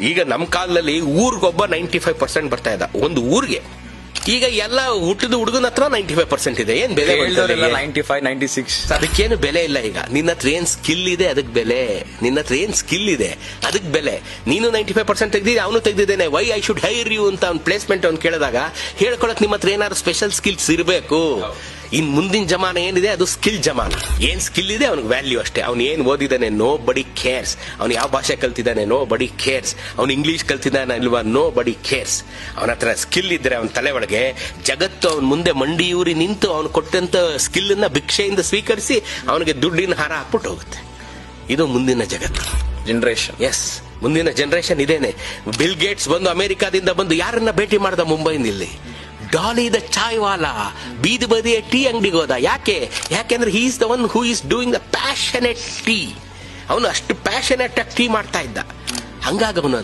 ಈಗ ನಮ್ಮ ಕಾಲದಲ್ಲಿ ಊರಿಗೊಬ್ಬ 95% ಬರ್ತಾ ಇದ್ದ ಒಂದು ಊರಿಗೆ. ಈಗ ಎಲ್ಲ ಹುಟ್ಟಿದ ಹುಡುಗನ ಹತ್ರ 95% ಇದೆ. ಏನ್ ಬೆಲೆ? 95, 96. ಅದಕ್ಕೇನು ಬೆಲೆ ಇಲ್ಲ. ಈಗ ನಿನ್ನ ಹತ್ರ ಏನ್ ಸ್ಕಿಲ್ ಇದೆ ಅದಕ್ಕೆ ಬೆಲೆ. ನಿನ್ನ ಹತ್ರ ಏನ್ ಸ್ಕಿಲ್ ಇದೆ ಅದಕ್ಕೆ ಬೆಲೆ. ನೀನು 95% ತೆಗ್ದಿದ್ದೆ, ಅವನು ತೆಗ್ದಿದ್ದೇನೆ, why I should hire you ಅಂತ ಅವ್ನು ಪ್ಲೇಸ್ಮೆಂಟ್ ಅವ್ನು ಕೇಳಿದಾಗ ಹೇಳ್ಕೊಳಕ್ ನಿಮ್ಮ ಹತ್ರ ಏನಾದ್ರು ಸ್ಪೆಷಲ್ ಸ್ಕಿಲ್ಸ್ ಇರಬೇಕು. ಇನ್ ಮುಂದಿನ ಜಮಾನ ಏನಿದೆ ಅದು ಸ್ಕಿಲ್ ಜಮಾನ. ಏನ್ ಸ್ಕಿಲ್ ಇದೆ ಅವ್ನಿಗೆ ವ್ಯಾಲ್ಯೂ ಅಷ್ಟೇ. ಅವ್ನು ಏನ್ ಓದಿದಾನೆ ನೋ ಬಡಿ ಕೇರ್ಸ್. ಅವ್ನು ಯಾವ ಭಾಷೆ ಕಲ್ತಿದ್ದಾನೆ ನೋ ಬಡಿ ಕೇರ್ಸ್. ಅವ್ನು ಇಂಗ್ಲಿಷ್ ಕಲ್ತಿದ್ದಾನೆ ಇಲ್ವಾ ನೋ ಬಡಿ ಕೇರ್ಸ್. ಅವನ ಹತ್ರ ಸ್ಕಿಲ್ ಇದ್ರೆ ಅವನ ತಲೆ ಒಳಗೆ ಜಗತ್ತು ಅವನ ಮುಂದೆ ಮಂಡಿಯೂರಿ ನಿಂತು ಅವನು ಕೊಟ್ಟಂತ ಸ್ಕಿಲ್ ಅನ್ನ ಭಿಕ್ಷೆಯಿಂದ ಸ್ವೀಕರಿಸಿ ಅವನಿಗೆ ದುಡ್ಡಿನ ಹಾರ ಹಾಕ್ಬಿಟ್ಟು ಹೋಗುತ್ತೆ. ಇದು ಮುಂದಿನ ಜಗತ್ತು, ಜನರೇಷನ್. ಎಸ್, ಮುಂದಿನ ಜನರೇಷನ್ ಇದೇನೆ. ಬಿಲ್ ಗೇಟ್ಸ್ ಬಂದು ಅಮೆರಿಕಾದಿಂದ ಬಂದು ಯಾರನ್ನ ಭೇಟಿ ಮಾಡ್ದ ಮುಂಬೈನಲ್ಲಿ? ಡಾಲಿ ದ ಚಾಯ್ ವಾಲಾ ಬೀದಿ ಬದಿಯ ಟೀ ಅಂಗಡಿಗೆ ಹೋದ. ಯಾಕೆಂದ್ರೆ he is the one who is doing the passionate tea. ಅವನು ಅಷ್ಟು ಪ್ಯಾಷನೆಟ್ ಆಗಿ ಟೀ ಮಾಡ್ತಾ ಇದ್ದ. ಹಂಗಾಗಿ ಅವನು